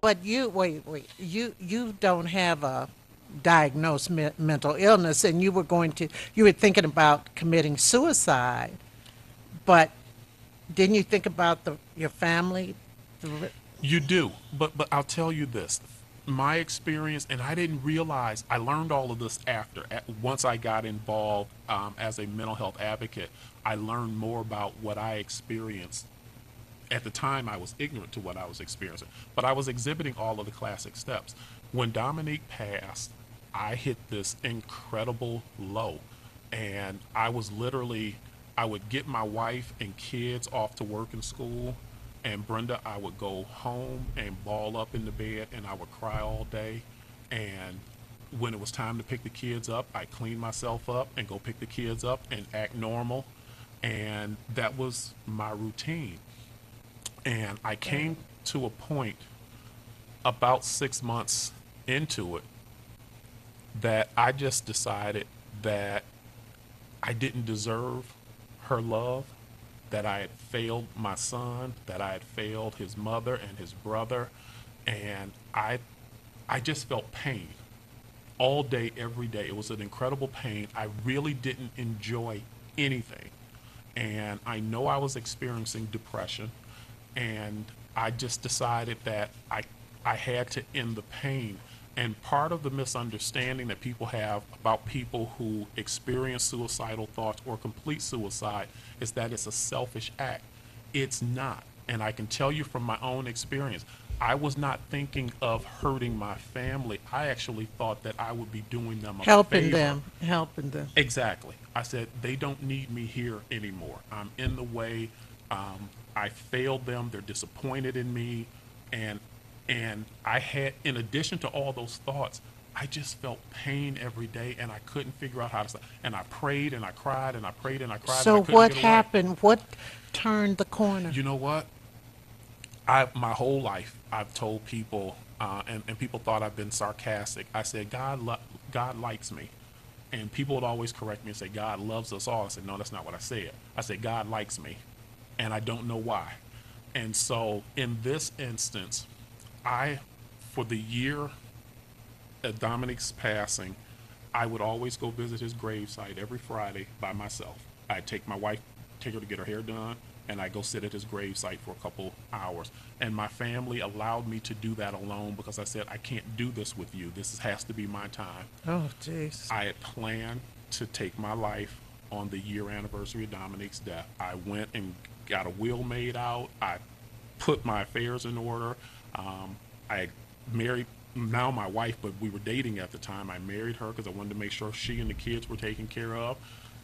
But you don't have a diagnosed mental illness, and you were thinking about committing suicide, but didn't you think about your family? The, You do, but I'll tell you this. My experience, and I didn't realize, I learned all of this after. Once I got involved as a mental health advocate, I learned more about what I experienced. At the time, I was ignorant to what I was experiencing, but I was exhibiting all of the classic steps. When Dominique passed, I hit this incredible low, and I was literally, I would get my wife and kids off to work and school, and Brenda, I would go home and ball up in the bed, and I would cry all day. And when it was time to pick the kids up, I clean myself up and go pick the kids up and act normal, and that was my routine. And I came to a point about 6 months into it that I just decided that I didn't deserve her love, that I had failed my son, that I had failed his mother and his brother, and I just felt pain all day, every day. It was an incredible pain. I really didn't enjoy anything. And I know I was experiencing depression, and I just decided that I had to end the pain. And part of the misunderstanding that people have about people who experience suicidal thoughts or complete suicide is that it's a selfish act. It's not. And I can tell you from my own experience, I was not thinking of hurting my family. I actually thought that I would be doing them a favor. helping them. Exactly. I said, they don't need me here anymore. I'm in the way. I failed them. They're disappointed in me. And I had, in addition to all those thoughts, I just felt pain every day, and I couldn't figure out how to stop. And I prayed and I cried and I prayed and I cried, and I So couldn't what get away. happened? What turned the corner? You know what? I my whole life I've told people, and people thought I've been sarcastic. I said God likes me, and people would always correct me and say God loves us all. I said no, that's not what I said. I said God likes me, and I don't know why. And so in this instance, I, for the year at Dominic's passing, I would always go visit his gravesite every Friday by myself. I'd take my wife, take her to get her hair done, and I'd go sit at his gravesite for a couple hours. And my family allowed me to do that alone because I said, I can't do this with you. This has to be my time. Oh, jeez. I had planned to take my life on the year anniversary of Dominic's death. I went and got a will made out. I put my affairs in order. I married now my wife, but we were dating at the time. I married her because I wanted to make sure she and the kids were taken care of.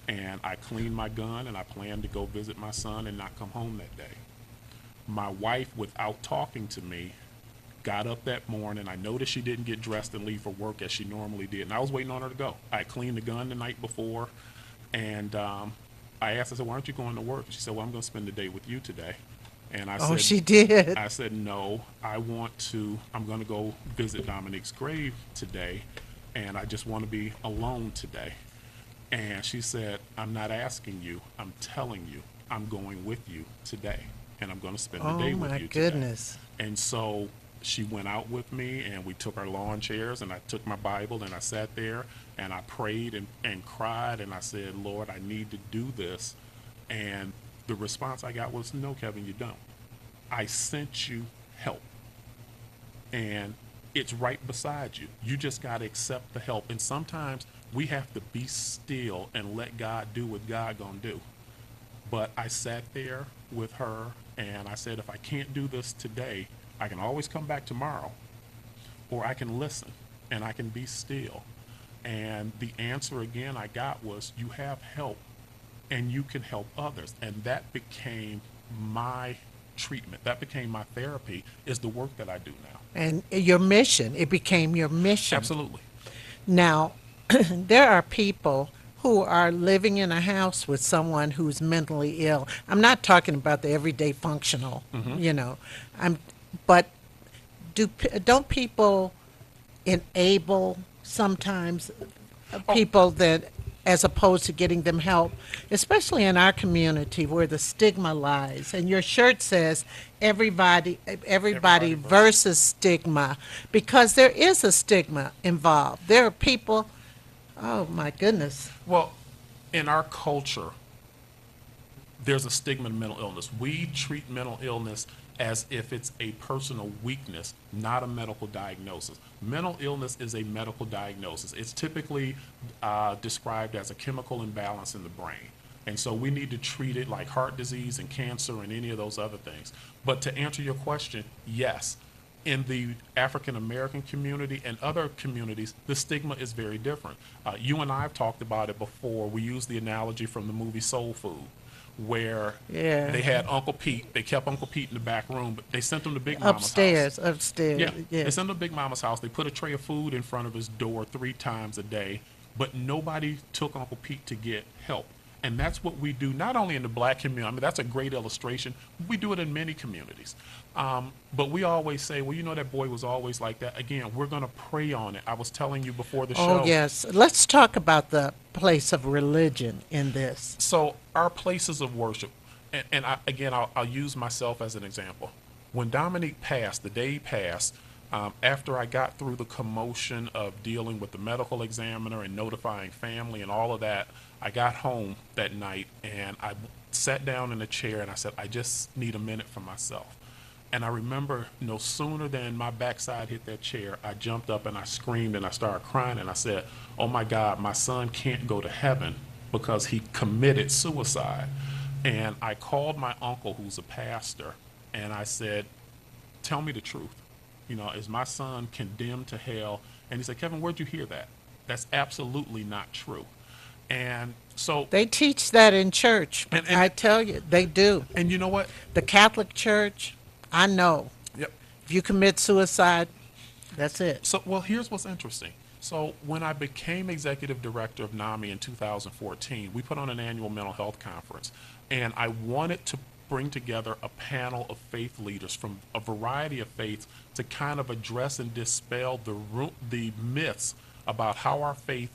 And I cleaned my gun and I planned to go visit my son and not come home that day. My wife, without talking to me, got up that morning. I noticed she didn't get dressed and leave for work as she normally did. And I was waiting on her to go. I cleaned the gun the night before. And I asked, I said, why aren't you going to work? She said, well, I'm going to spend the day with you today. And Oh, she did. I said, no, I'm going to go visit Dominique's grave today. And I just want to be alone today. And she said, I'm not asking you, I'm telling you, I'm going with you today. And I'm going to spend the Oh day with my you today. goodness. And so she went out with me and we took our lawn chairs and I took my Bible and I sat there and I prayed and cried and I said, Lord, I need to do this. And the response I got was, no, Kevin, you don't. I sent you help. And it's right beside you. You just got to accept the help. And sometimes we have to be still and let God do what God gonna do. But I sat there with her and I said, if I can't do this today, I can always come back tomorrow, or I can listen and I can be still. And the answer again I got was, you have help and you can help others. And that became my treatment. That became my therapy, is the work that I do now. And your mission, it became your mission. Absolutely. Now, there are people who are living in a house with someone who's mentally ill. I'm not talking about the everyday functional, Hmm. you know. I'm but don't people enable sometimes Oh, people that as opposed to getting them help, especially in our community where the stigma lies. And your shirt says everybody Everybody versus. versus stigma, because there is a stigma involved. There are people, oh my goodness. Well, in our culture, there's a stigma to mental illness. We treat mental illness as if it's a personal weakness, not a medical diagnosis. Mental illness is a medical diagnosis. It's typically described as a chemical imbalance in the brain. And so we need to treat it like heart disease and cancer and any of those other things. But to answer your question, yes, in the African American community and other communities, the stigma is very different. You and I have talked about it before. We use the analogy from the movie Soul Food, where Yeah. they had Uncle Pete. They kept Uncle Pete in the back room, but they sent him to Big Mama's house. Upstairs. Yeah, Yeah. they sent him to Big Mama's house. They put a tray of food in front of his door 3 times a day, but nobody took Uncle Pete to get help. And that's what we do, not only in the black community. I mean, that's a great illustration. We do it in many communities. But we always say, well, you know, that boy was always like that. Again, we're going to prey on it. I was telling you before the show. Oh, yes. Let's talk about the place of religion in this. So our places of worship, and I'll use myself as an example. When Dominique passed, the day he passed, after I got through the commotion of dealing with the medical examiner and notifying family and all of that, I got home that night and I sat down in a chair and I said, I just need a minute for myself. And I remember no sooner than my backside hit that chair, I jumped up and I screamed and I started crying and I said, oh my God, my son can't go to heaven because he committed suicide. And I called my uncle, who's a pastor, and I said, tell me the truth. You know, is my son condemned to hell? And he said, Kevin, where'd you hear that? That's absolutely not true. And so They teach that in church. And- I tell you, they do. and you know what? The Catholic Church, I know. Yep. If you commit suicide, that's it. So, well, here's what's interesting. So, when I became executive director of NAMI in 2014, we put on an annual mental health conference, and I wanted to bring together a panel of faith leaders from a variety of faiths to kind of address and dispel the myths about how our faith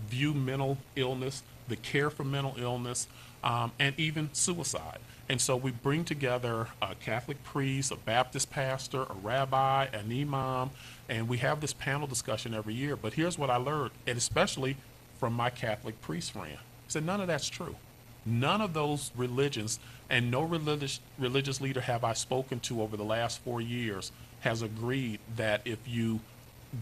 view mental illness, the care for mental illness, and even suicide. And so we bring together a Catholic priest, a Baptist pastor, a rabbi, an imam, and we have this panel discussion every year. But here's what I learned, and especially from my Catholic priest friend. He said, none of that's true. None of those religions, and no religious leader have I spoken to over the last 4 years has agreed that if you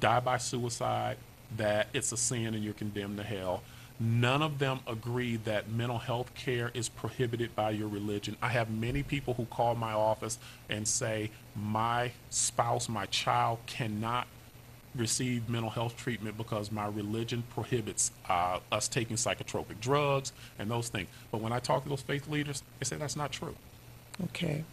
die by suicide, that it's a sin and you're condemned to hell. None of them agree that mental health care is prohibited by your religion. I have many people who call my office and say, my spouse, my child cannot receive mental health treatment because my religion prohibits us taking psychotropic drugs and those things. But when I talk to those faith leaders, they say that's not true. Okay.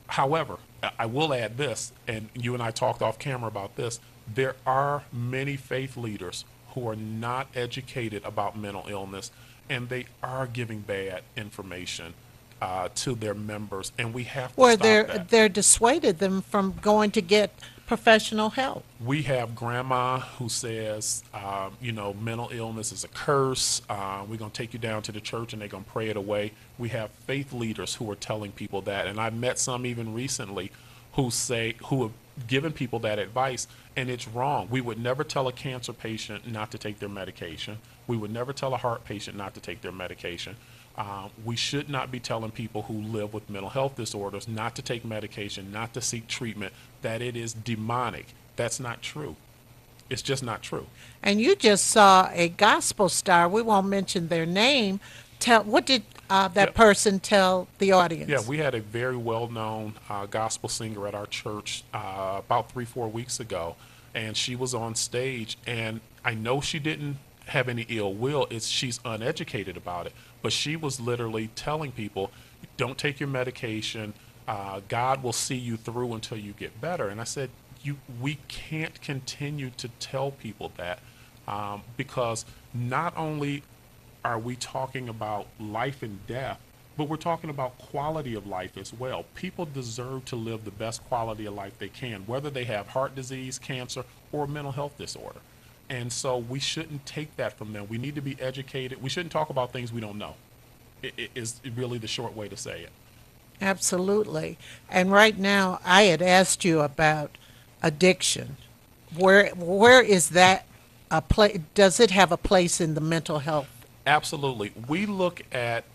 However, I will add this, and you and I talked off camera about this. There are many faith leaders who are not educated about mental illness, and they are giving bad information to their members, and we have to Or stop that. they're dissuaded them from going to get professional help. We have grandma who says, mental illness is a curse. We're going to take you down to the church and they're going to pray it away. We have faith leaders who are telling people that. And I've met some even recently who have given people that advice, and it's wrong. We would never tell a cancer patient not to take their medication. We would never tell a heart patient not to take their medication. We should not be telling people who live with mental health disorders not to take medication, not to seek treatment, that it is demonic. That's not true. It's just not true. And you just saw a gospel star, we won't mention their name, what did that Yep. person tell the audience? Yeah, we had a very well-known gospel singer at our church about 3-4 weeks ago, and she was on stage, and I know she didn't have any ill will. She's uneducated about it, but she was literally telling people, don't take your medication. God will see you through until you get better. And I said, we can't continue to tell people that because not only are we talking about life and death, but we're talking about quality of life as well. People deserve to live the best quality of life they can, whether they have heart disease, cancer, or a mental health disorder. And so we shouldn't take that from them. We need to be educated. We shouldn't talk about things we don't know. It is really the short way to say it. Absolutely. And right now, I had asked you about addiction. Where is that a place? Does it have a place in the mental health? Absolutely. We look at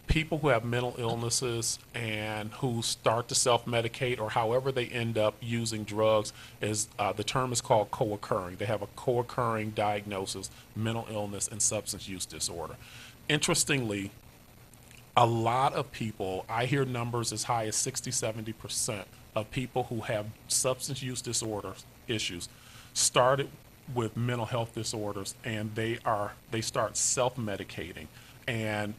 people who have mental illnesses and who start to self-medicate or however they end up using drugs is the term is called co-occurring. They have a co-occurring diagnosis, mental illness and substance use disorder. Interestingly, a lot of people, I hear numbers as high as 60, 70% of people who have substance use disorder issues started with mental health disorders and they start self-medicating. And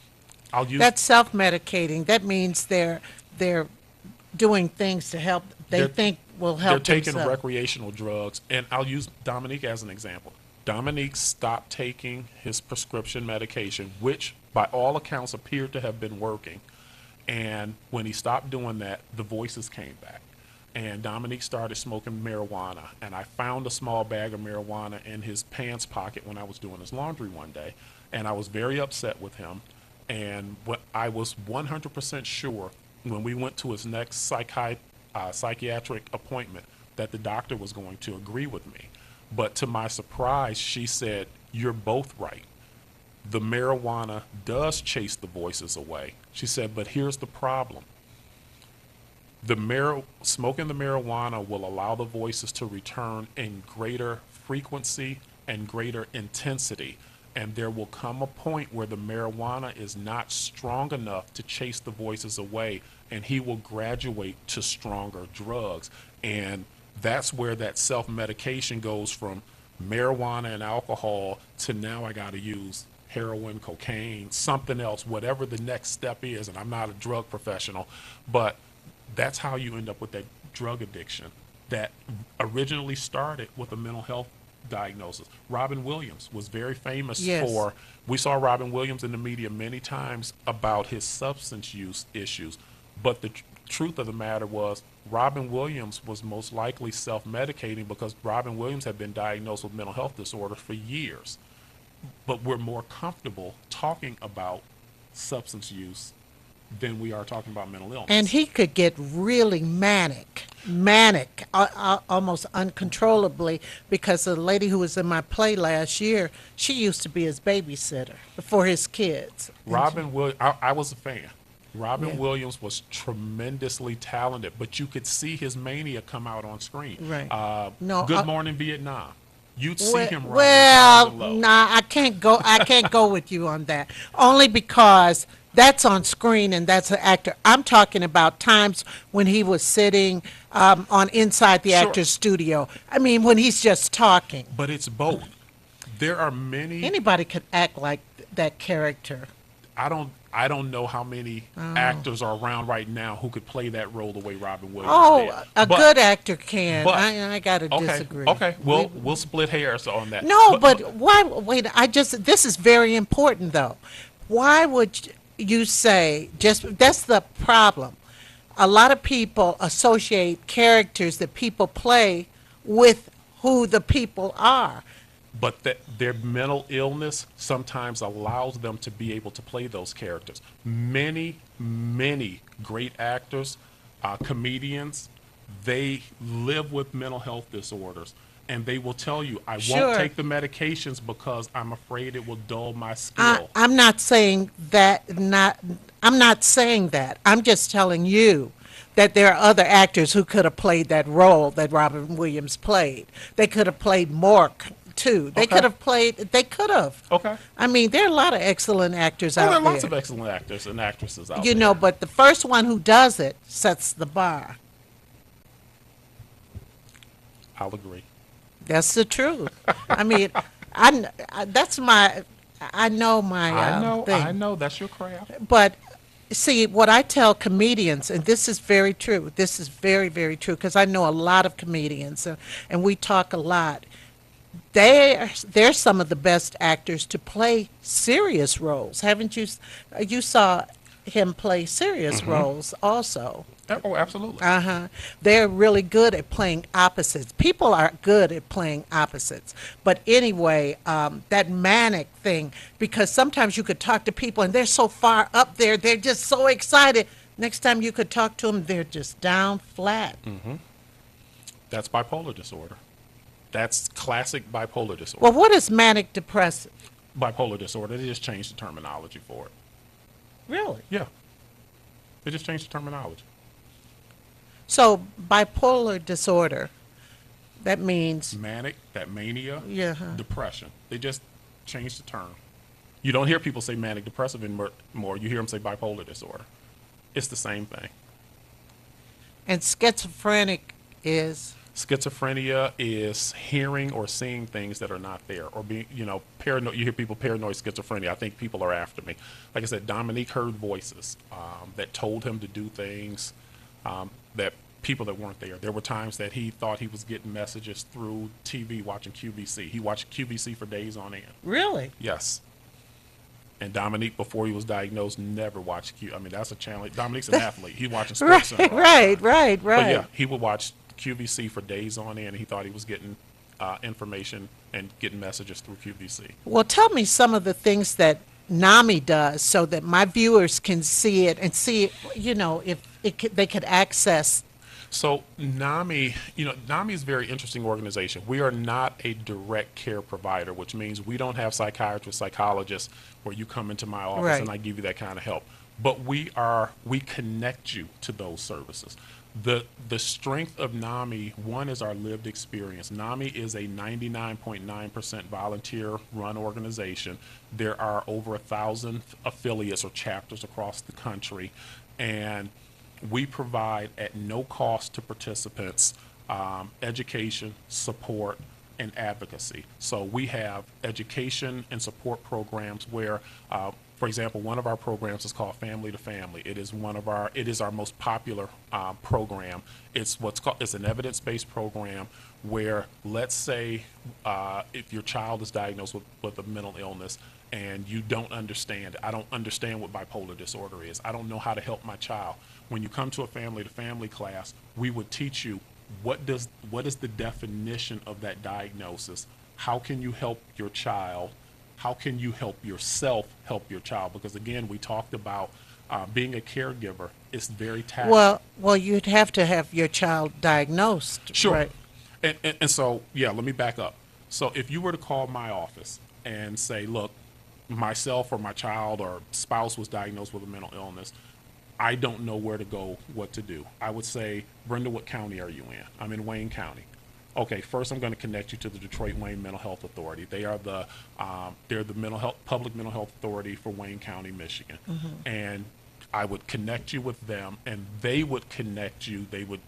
I'll use That's self-medicating. That means they're doing things to help they they're think will they're help taking themselves. recreational drugs. And I'll use Dominique as an example. Dominique stopped taking his prescription medication, which by all accounts appeared to have been working. And when he stopped doing that, the voices came back. And Dominique started smoking marijuana. And I found a small bag of marijuana in his pants pocket when I was doing his laundry one day. And I was very upset with him. And what I was 100% sure when we went to his next psychiatric appointment that the doctor was going to agree with me. But to my surprise, she said, "You're both right. The marijuana does chase the voices away." She said, "But here's the problem. Smoking the marijuana will allow the voices to return in greater frequency and greater intensity. And there will come a point where the marijuana is not strong enough to chase the voices away, and he will graduate to stronger drugs." And that's where that self-medication goes from marijuana and alcohol to now I got to use heroin, cocaine, something else, whatever the next step is. And I'm not a drug professional, but that's how you end up with that drug addiction that originally started with a mental health diagnosis. Robin Williams was very famous Yes. for, we saw Robin Williams in the media many times about his substance use issues. But the truth of the matter was, Robin Williams was most likely self-medicating because Robin Williams had been diagnosed with mental health disorders for years. But we're more comfortable talking about substance use than we are talking about mental illness. And he could get really manic, almost uncontrollably, because the lady who was in my play last year, she used to be his babysitter for his kids. Robin Williams, I was a fan. Robin Yeah. Williams was tremendously talented, but you could see his mania come out on screen. Right. No, No, Good Morning Vietnam. You'd see him riding well, highs and lows. nah, I can't go. I can't go with you on that. Only because that's on screen and that's an actor. I'm talking about times when he was sitting on inside the Sure. actor's studio. I mean, when he's just talking. But it's both. There are many. Anybody could act like that character. I don't know how many actors are around right now who could play that role the way Robin Williams Oh, did. a But- good actor can. but- I got to Okay. disagree. Okay. We'll split hairs on that. No, but why? Wait, this is very important though. Why would you say that's the problem? A lot of people associate characters that people play with who the people are. But their mental illness sometimes allows them to be able to play those characters. Many great actors, comedians, they live with mental health disorders. And they will tell you, I Sure. won't take the medications because I'm afraid it will dull my skill. I'm not saying that. I'm not saying that. I'm just telling you that there are other actors who could have played that role that Robin Williams played. They could have played Mork too. They Okay. could have played. They could have. Okay. I mean, there are a lot of excellent actors Oh, out there are there. lots of excellent actors and actresses out You there. know, but the first one who does it sets the bar. I'll agree. That's the truth. I mean, that's my. I know my thing. I know. That's your craft. But see, what I tell comedians, and this is very true, this is very, very true, because I know a lot of comedians, and we talk a lot. They're some of the best actors to play serious roles. Haven't you? You saw him play serious roles also. Oh, absolutely. Uh-huh. They're really good at playing opposites. People are good at playing opposites. But anyway, that manic thing, because sometimes you could talk to people and they're so far up there, they're just so excited. Next time you could talk to them, they're just down flat. That's bipolar disorder. That's classic bipolar Well, disorder. what is manic depressive? Bipolar disorder, they just changed the terminology for it. Really? Yeah, they just changed the terminology. So, bipolar disorder, that means, Manic, that mania, yeah, huh. depression. They just changed the term. You don't hear people say manic depressive anymore. You hear them say bipolar disorder. It's the same thing. And schizophrenic is, Schizophrenia is hearing or seeing things that are not there, or being, paranoid. You hear people paranoid schizophrenia. I think people are after me. Like I said, Dominique heard voices that told him to do things that people that weren't there. There were times that he thought he was getting messages through TV watching QVC. He watched QVC for days on end. really? Yes. And Dominique, before he was diagnosed, never watched Q. I mean, that's a challenge. Dominique's an athlete. He watching Right, Sports Center all the right, time. right, But yeah, right. he would watch QVC for days on end. He thought he was getting information and getting messages through QVC. Well, tell me some of the things that NAMI does so that my viewers can see it and see, if they could access. So NAMI, NAMI is a very interesting organization. We are not a direct care provider, which means we don't have psychiatrists, psychologists where you come into my office Right. and I give you that kind of help. But we connect you to those services. The strength of NAMI, one, is our lived experience. NAMI is a 99.9% volunteer run organization. There are over 1,000 affiliates or chapters across the country, and we provide at no cost to participants education, support, and advocacy. So we have education and support programs where, for example, one of our programs is called Family to Family. It is our most popular program. It's an evidence-based program where, let's say, if your child is diagnosed with a mental illness and you don't understand, I don't understand what bipolar disorder is. I don't know how to help my child. When you come to a family to family class, we would teach you what is the definition of that diagnosis? How can you help your child? How can you help yourself help your child? Because again, we talked about being a caregiver is very taxing. Well, you'd have to have your child diagnosed, Sure. right? And so, yeah, let me back up. So if you were to call my office and say, look, myself or my child or spouse was diagnosed with a mental illness, I don't know where to go, what to do. I would say, Brenda, what county are you in? I'm in Wayne County. Okay, first I'm going to connect you to the Detroit Wayne Mental Health Authority. They are they're the public mental health authority for Wayne County, Michigan. And I would connect you with them, and they would connect you. They would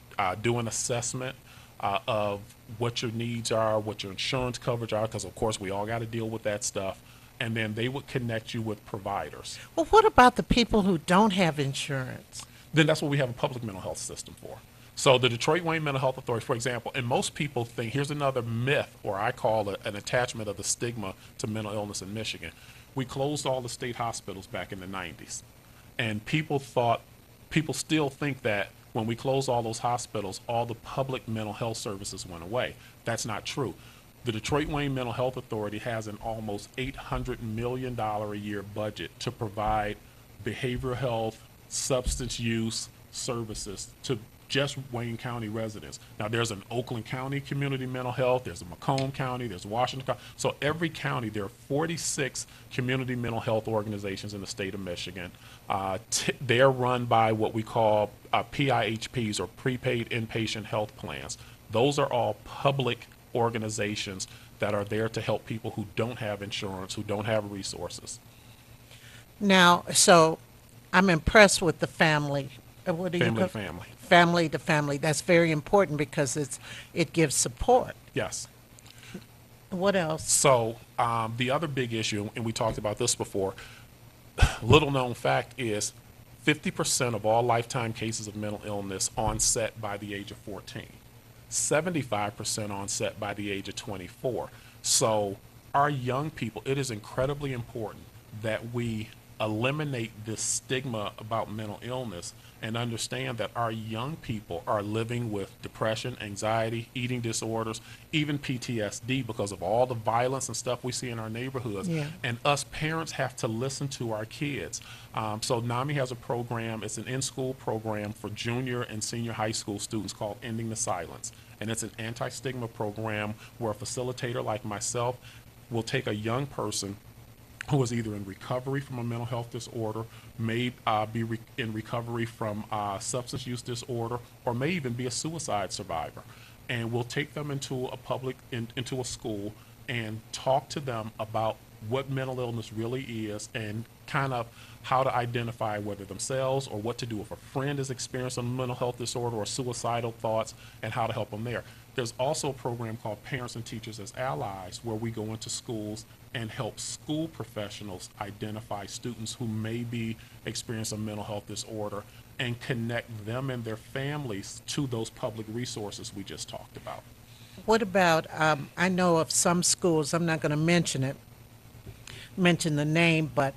do an assessment of what your needs are, what your insurance coverage are, because of course we all got to deal with that stuff. And then they would connect you with providers. Well, what about the people who don't have insurance? Then that's what we have a public mental health system for. So the Detroit Wayne Mental Health Authority, for example, and most people think, here's another myth, or I call it an attachment of the stigma to mental illness in Michigan. We closed all the state hospitals back in the 90s. And people still think that when we closed all those hospitals, all the public mental health services went away. That's not true. The Detroit Wayne Mental Health Authority has an almost $800 million a year budget to provide behavioral health, substance use services to just Wayne County residents. Now, there's an Oakland County Community Mental Health, there's a Macomb County, there's Washington County. So every county, there are 46 community mental health organizations in the state of Michigan. They're run by what we call PIHPs, or prepaid inpatient health plans. Those are all public organizations that are there to help people who don't have insurance, who don't have resources. Now, so I'm impressed with the family. What do you Family to call- family. Family to family. That's very important because it gives support. Yes. What else? So the other big issue, and we talked about this before, little known fact is 50% of all lifetime cases of mental illness onset by the age of 14. 75% onset by the age of 24. So our young people, it is incredibly important that we eliminate this stigma about mental illness and understand that our young people are living with depression, anxiety, eating disorders, even PTSD because of all the violence and stuff we see in our neighborhoods. Yeah. And us parents have to listen to our kids. So NAMI has a program, it's an in-school program for junior and senior high school students called Ending the Silence. And it's an anti-stigma program where a facilitator like myself will take a young person who is either in recovery from a mental health disorder, may in recovery from substance use disorder, or may even be a suicide survivor. And we'll take them into into a school and talk to them about what mental illness really is and kind of how to identify whether themselves or what to do if a friend is experiencing a mental health disorder or suicidal thoughts and how to help them there. There's also a program called Parents and Teachers as Allies where we go into schools and help school professionals identify students who may be experiencing a mental health disorder and connect them and their families to those public resources we just talked about. What about, I know of some schools, I'm not going to mention the name, but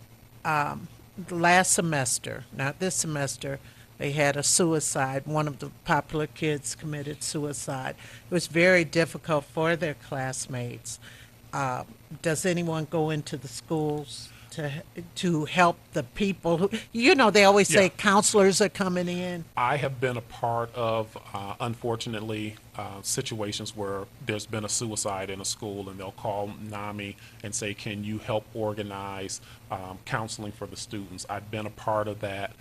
last semester, not this semester, they had a suicide. One of the popular kids committed suicide. It was very difficult for their classmates. Does anyone go into the schools to help the people who, they always say Yeah. counselors are coming in? I have been a part of, unfortunately, situations where there's been a suicide in a school and they'll call NAMI and say, can you help organize counseling for the students? I've been a part of that.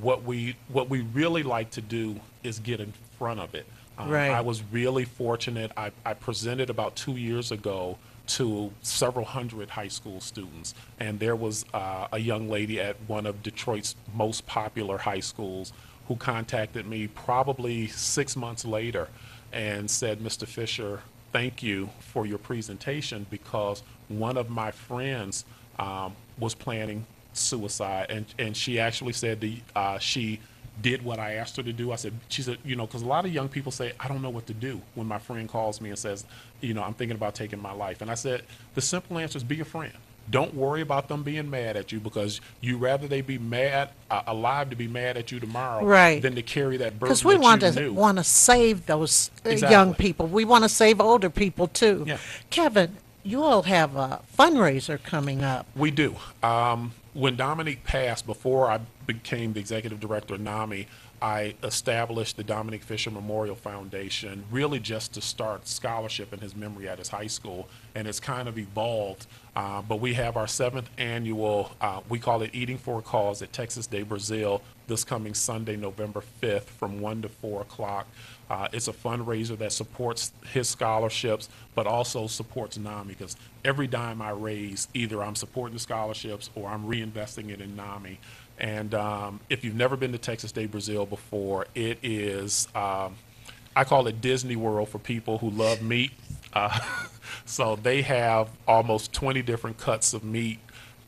What we really like to do is get in front of it. Right. I was really fortunate. I presented about 2 years ago to several hundred high school students. And there was a young lady at one of Detroit's most popular high schools who contacted me probably 6 months later and said, Mr. Fisher, thank you for your presentation because one of my friends was planning suicide. And she actually said she did what I asked her to do. She said, because a lot of young people say, I don't know what to do when my friend calls me and says, I'm thinking about taking my life. And I said, the simple answer is be a friend. Don't worry about them being mad at you because you rather they be mad, alive to be mad at you tomorrow Right. than to carry that burden Because we that you knew. want to save those Exactly. young people. We want to save older people too. Yeah. Kevin, you all have a fundraiser coming up. We do. When Dominique passed, before I became the executive director of NAMI, I established the Dominique Fisher Memorial Foundation really just to start scholarship in his memory at his high school, and it's kind of evolved. But we have our 7th annual, we call it Eating for a Cause at Texas de Brazil this coming Sunday, November 5th from 1 to 4 o'clock. It's a fundraiser that supports his scholarships, but also supports NAMI because every dime I raise, either I'm supporting the scholarships or I'm reinvesting it in NAMI. And if you've never been to Texas de Brazil before, it is, I call it Disney World for people who love meat. So they have almost 20 different cuts of meat.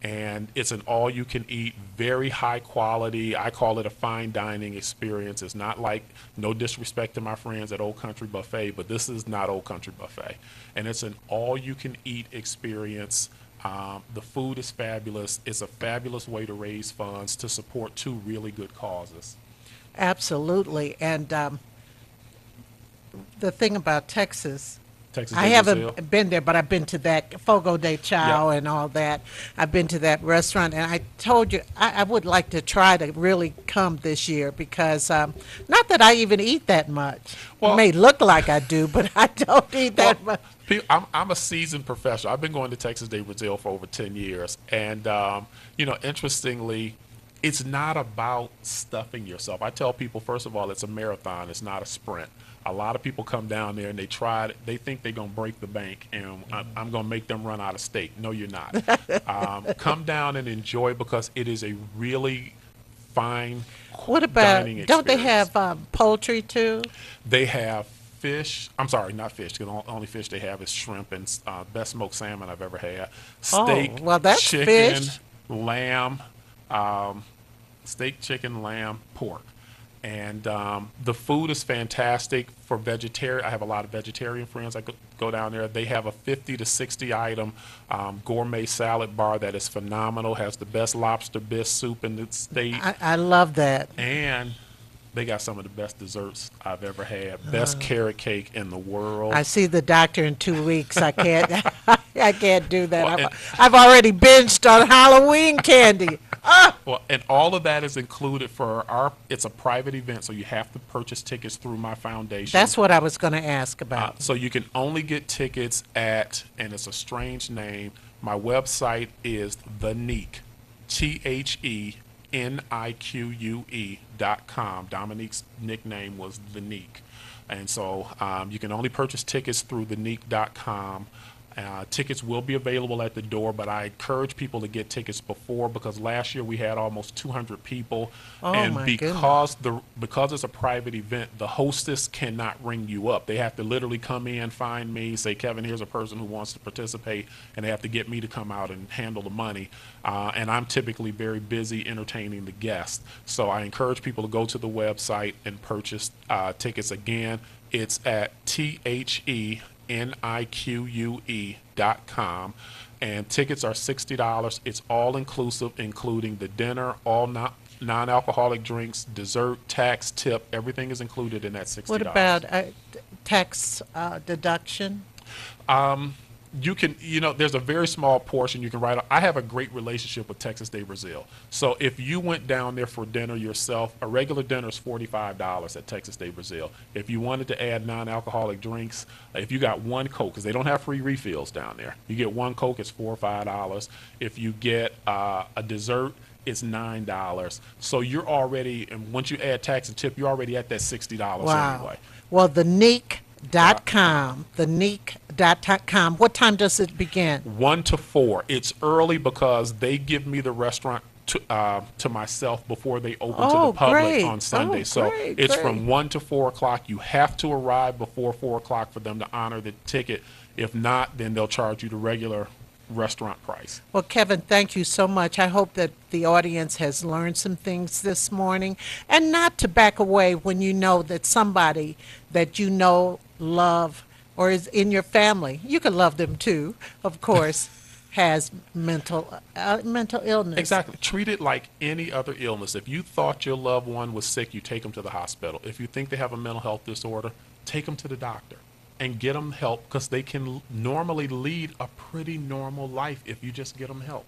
And it's an all-you-can-eat, very high quality. I call it a fine dining experience. It's not like, no disrespect to my friends at Old Country Buffet, but this is not Old Country Buffet. And it's an all-you-can-eat experience. The food is fabulous. It's a fabulous way to raise funds to support 2 really good causes. Absolutely. And the thing about Texas, Texas I de haven't Brazil. been there, but I've been to that Fogo de Chao Yeah. and all that. I've been to that restaurant, and I told you I would like to try to really come this year because not that I even eat that much. Well- it may look like I do, but I don't eat that much. I'm a seasoned professional. I've been going to Texas de Brazil for over 10 years. And, interestingly, it's not about stuffing yourself. I tell people, first of all, it's a marathon. It's not a sprint. A lot of people come down there and they think they're going to break the bank and I'm going to make them run out of steak. No, you're not. Come down and enjoy because it is a really fine What about, dining don't they experience. have poultry too? They have fish. I'm sorry, not fish. Because the only fish they have is shrimp and best smoked salmon I've ever had. Steak, well, that's chicken, fish. lamb, steak, chicken, lamb, pork. And the food is fantastic for vegetarian. I have a lot of vegetarian friends. I go down there. They have a 50 to 60 item gourmet salad bar that is phenomenal. Has the best lobster bisque soup in the state, I love that. and they got some of the best desserts I've ever had. Best carrot cake in the world. I see the doctor in 2 weeks. I can't. I can't do that. Well, and- I've already binged on Halloween candy. Well, and all of that is included for our. It's a private event, so you have to purchase tickets through my foundation. That's what I was going to ask about. So you can only get tickets at, and it's a strange name. My website is the Neek, TheNique.com. Dominique's nickname was the Neek, and so you can only purchase tickets through theneek.com. Tickets will be available at the door, but I encourage people to get tickets before, because last year we had almost 200 people, Oh, and my because it's a private event, the hostess cannot ring you up. They have to literally come in, find me, say, Kevin, here's a person who wants to participate, and they have to get me to come out and handle the money. And I'm typically very busy entertaining the guests, so I encourage people to go to the website and purchase tickets. Again, it's at TheNique.com, and tickets are $60. It's all inclusive, including the dinner, all non-alcoholic drinks, dessert, tax, tip. Everything is included in that $60. What about tax deduction? You can, there's a very small portion you can write. I have a great relationship with Texas de Brazil. So if you went down there for dinner yourself, a regular dinner is $45 at Texas de Brazil. If you wanted to add non-alcoholic drinks, if you got one Coke, because they don't have free refills down there, you get one Coke, it's $4 or $5. If you get a dessert, it's $9. So you're already, and once you add tax and tip, you're already at that $60 Wow. anyway. Well, theneek.com. Theneek.com. What time does it begin? 1 to 4. It's early because they give me the restaurant to myself before they open to the public great. on Sunday. Oh, So great, it's great. from 1 to 4 o'clock. You have to arrive before 4 o'clock for them to honor the ticket. If not, then they'll charge you the regular restaurant price. Well, Kevin, thank you so much. I hope that the audience has learned some things this morning, and not to back away when you know that somebody that you know, love, or is in your family, you can love them too, of course, has mental illness. Exactly. Treat it like any other illness. If you thought your loved one was sick, you take them to the hospital. If you think they have a mental health disorder, take them to the doctor and get them help, because they can normally lead a pretty normal life if you just get them help.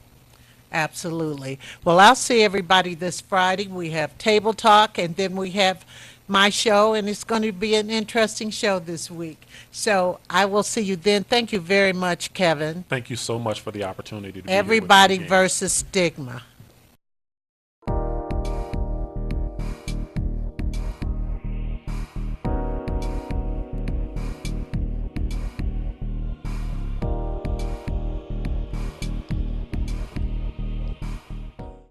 Absolutely. Well, I'll see everybody this Friday. We have Table Talk, and then we have my show, and it's going to be an interesting show this week. So I will see you then. Thank you very much, Kevin. Thank you so much for the opportunity to be here with you Everybody again. versus Stigma.